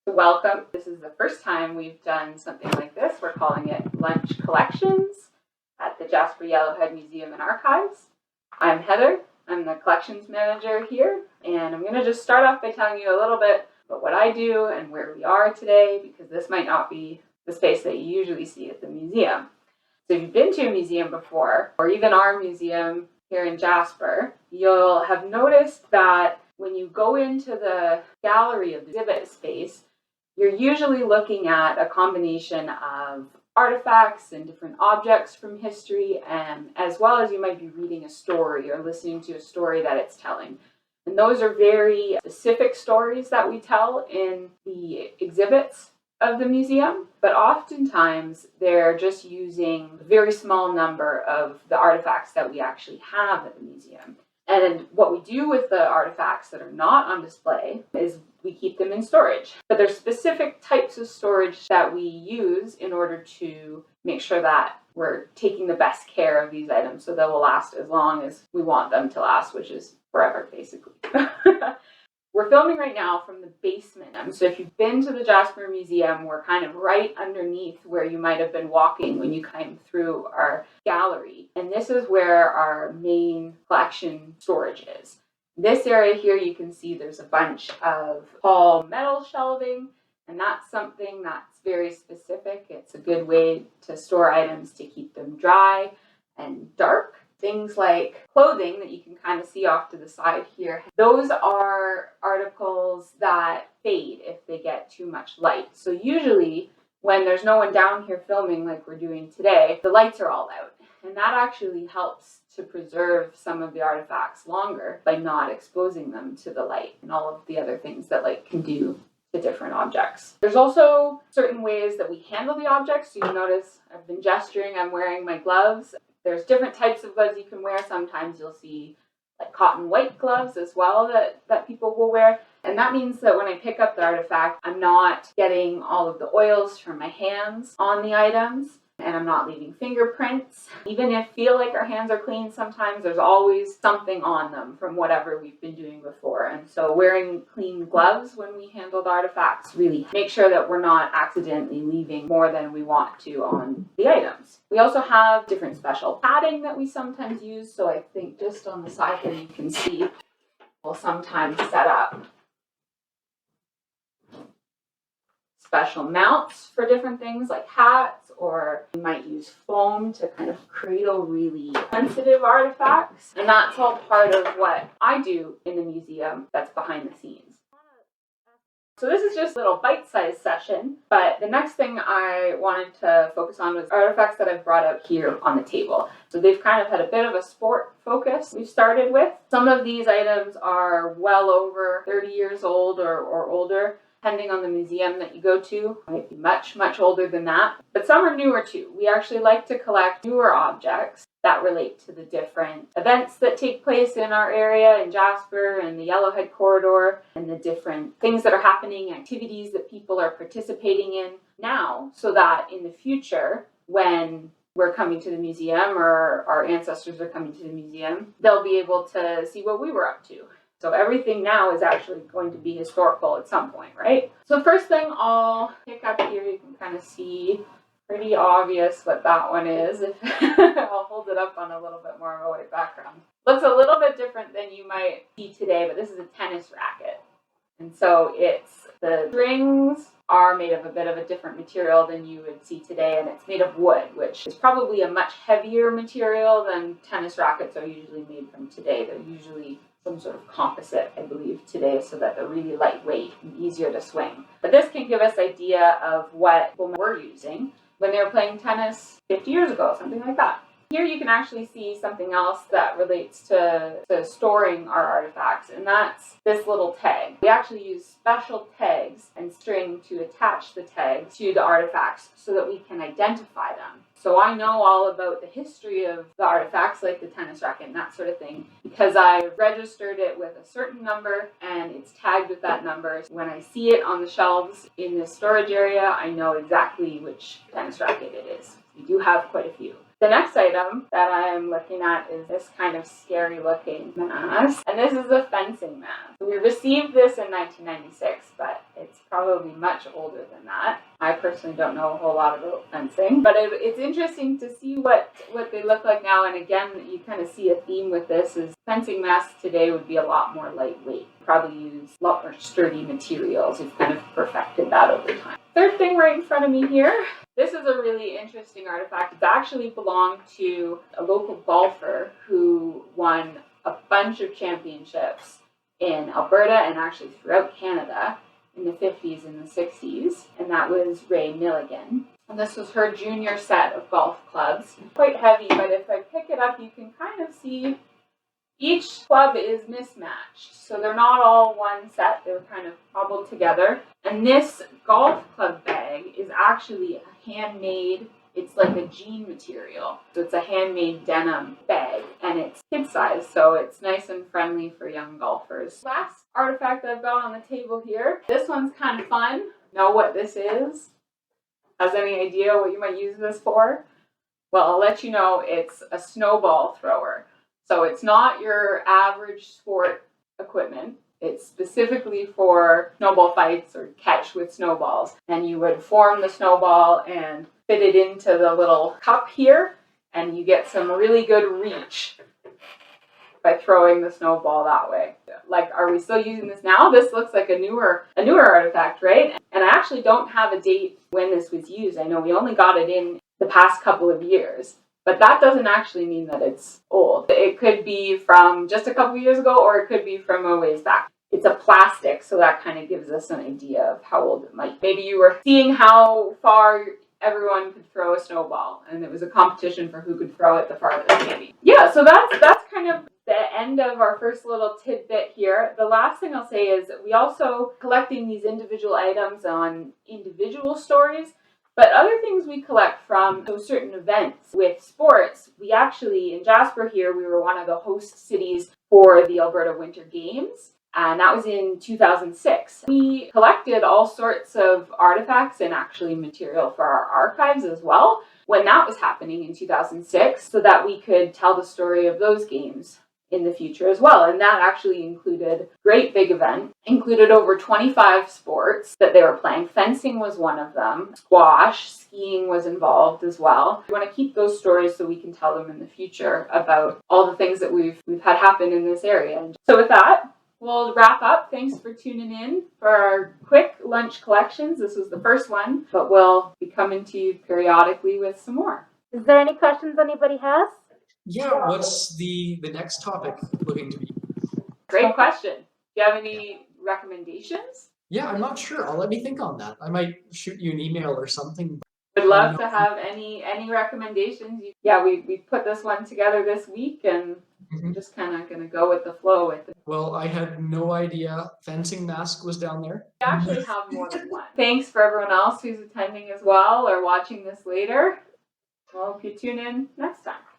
Welcome. This is the first time we've done something like this. We're calling it Lunch Collections at the Jasper-Yellowhead Museum and Archives. I'm Heather. I'm the collections manager here, and I'm going to just start off by telling you a little bit about what I do and where we are today, because this might not be the space that you usually see at the museum. So if you've been to a museum before, or even our museum here in Jasper, you'll have noticed that when you go into the gallery of the exhibit space, you're usually looking at a combination of artifacts and different objects from history, and as well as you might be reading a story or listening to a story that it's telling. And those are very specific stories that we tell in the exhibits of the museum, but oftentimes they're just using a very small number of the artifacts that we actually have at the museum. And what we do with the artifacts that are not on display is we keep them in storage. But there's specific types of storage that we use in order to make sure that we're taking the best care of these items so they will last as long as we want them to last, which is forever, basically. We're filming right now from the basement. So if you've been to the Jasper Museum, we're kind of right underneath where you might have been walking when you came through our gallery. And this is where our main collection storage is. This area here, you can see there's a bunch of tall metal shelving, and that's something that's very specific. It's a good way to store items to keep them dry and dark. Things like clothing that you can kind of see off to the side here, those are articles that fade if they get too much light. So usually when there's no one down here filming like we're doing today, the lights are all out. And that actually helps to preserve some of the artifacts longer by not exposing them to the light and all of the other things that light can do to different objects. There's also certain ways that we handle the objects. So you notice I've been gesturing, I'm wearing my gloves. There's different types of gloves you can wear. Sometimes you'll see like cotton white gloves as well that people will wear. And that means that when I pick up the artifact, I'm not getting all of the oils from my hands on the items, and I'm not leaving fingerprints. Even if feel like our hands are clean, sometimes there's always something on them from whatever we've been doing before. And so wearing clean gloves when we handle the artifacts really make sure that we're not accidentally leaving more than we want to on the items. We also have different special padding that we sometimes use. So I think just on the side here you can see we'll sometimes set up special mounts for different things like hats, or you might use foam to kind of cradle really sensitive artifacts. And that's all part of what I do in the museum that's behind the scenes. So this is just a little bite-sized session, but the next thing I wanted to focus on was artifacts that I've brought out here on the table. So they've kind of had a bit of a sport focus we've started with. Some of these items are well over 30 years old or older. Depending on the museum that you go to, it might be much, much older than that. But some are newer too. We actually like to collect newer objects that relate to the different events that take place in our area in Jasper and the Yellowhead corridor, and the different things that are happening, activities that people are participating in now, so that in the future, when we're coming to the museum or our ancestors are coming to the museum, they'll be able to see what we were up to. So everything now is actually going to be historical at some point, right? So first thing I'll pick up here, you can kind of see pretty obvious what that one is. I'll hold it up on a little bit more of a white background. Looks a little bit different than you might see today, but this is a tennis racket. And so the strings are made of a bit of a different material than you would see today, and it's made of wood, which is probably a much heavier material than tennis rackets are usually made from today. They're usually some sort of composite, I believe, today, so that they're really lightweight and easier to swing. But this can give us idea of what people were using when they were playing tennis 50 years ago, something like that. Here you can actually see something else that relates to storing our artifacts, and that's this little tag. We actually use special tags and string to attach the tag to the artifacts so that we can identify them. So I know all about the history of the artifacts, like the tennis racket and that sort of thing, because I've registered it with a certain number and it's tagged with that number. When I see it on the shelves in the storage area, I know exactly which tennis racket it is. We do have quite a few. The next item that I'm looking at is this kind of scary looking mask, and this is a fencing mask. We received this in 1996, but it's probably much older than that. I personally don't know a whole lot about fencing, but it's interesting to see what they look like now. And again, you kind of see a theme with this is fencing masks today would be a lot more lightweight. Probably use a lot more sturdy materials. We've kind of perfected that over time. Third thing right in front of me here. This is a really interesting artifact. It actually belonged to a local golfer who won a bunch of championships in Alberta and actually throughout Canada in the 50s and the 60s, and that was Ray Milligan. And this was her junior set of golf clubs. Quite heavy, but if I pick it up, you can kind of see each club is mismatched. So they're not all one set, they're kind of cobbled together. And this golf club bag is actually a handmade, it's like a jean material. So it's a handmade denim bag, and it's kid size, so it's nice and friendly for young golfers. Last artifact I've got on the table here. This one's kind of fun. Know what this is? Has any idea what you might use this for? Well, I'll let you know. It's a snowball thrower. So it's not your average sport equipment. It's specifically for snowball fights or catch with snowballs. And you would form the snowball and fit it into the little cup here, and you get some really good reach by throwing the snowball that way. Like, are we still using this now? This looks like a newer artifact, right? And I actually don't have a date when this was used. I know we only got it in the past couple of years, but that doesn't actually mean that it's old. It could be from just a couple of years ago, or it could be from a ways back. It's a plastic, so that kind of gives us an idea of how old it might be. Maybe you were seeing how far everyone could throw a snowball, and it was a competition for who could throw it the farthest, maybe. Yeah, so that's kind of the end of our first little tidbit here. The last thing I'll say is we also collecting these individual items on individual stories, but other things we collect from certain events with sports. We actually, in Jasper here, we were one of the host cities for the Alberta Winter Games. And that was in 2006. We collected all sorts of artifacts and actually material for our archives as well when that was happening in 2006, so that we could tell the story of those games in the future as well. And that actually included great big event, included over 25 sports that they were playing. Fencing was one of them. Squash, skiing was involved as well. We want to keep those stories so we can tell them in the future about all the things that we've had happen in this area. And so with that, we'll wrap up. Thanks for tuning in for our quick lunch collections. This was the first one, but we'll be coming to you periodically with some more. Is there any questions anybody has? Yeah, what's the next topic looking to be? Great question. Do you have any recommendations? Yeah, I'm not sure. Let me think on that. I might shoot you an email or something. Would love to have any recommendations. Yeah, we put this one together this week, and I'm just kind of going to go with the flow with it. Well, I had no idea fencing mask was down there. We actually have more than one. Thanks for everyone else who's attending as well or watching this later. I hope you tune in next time.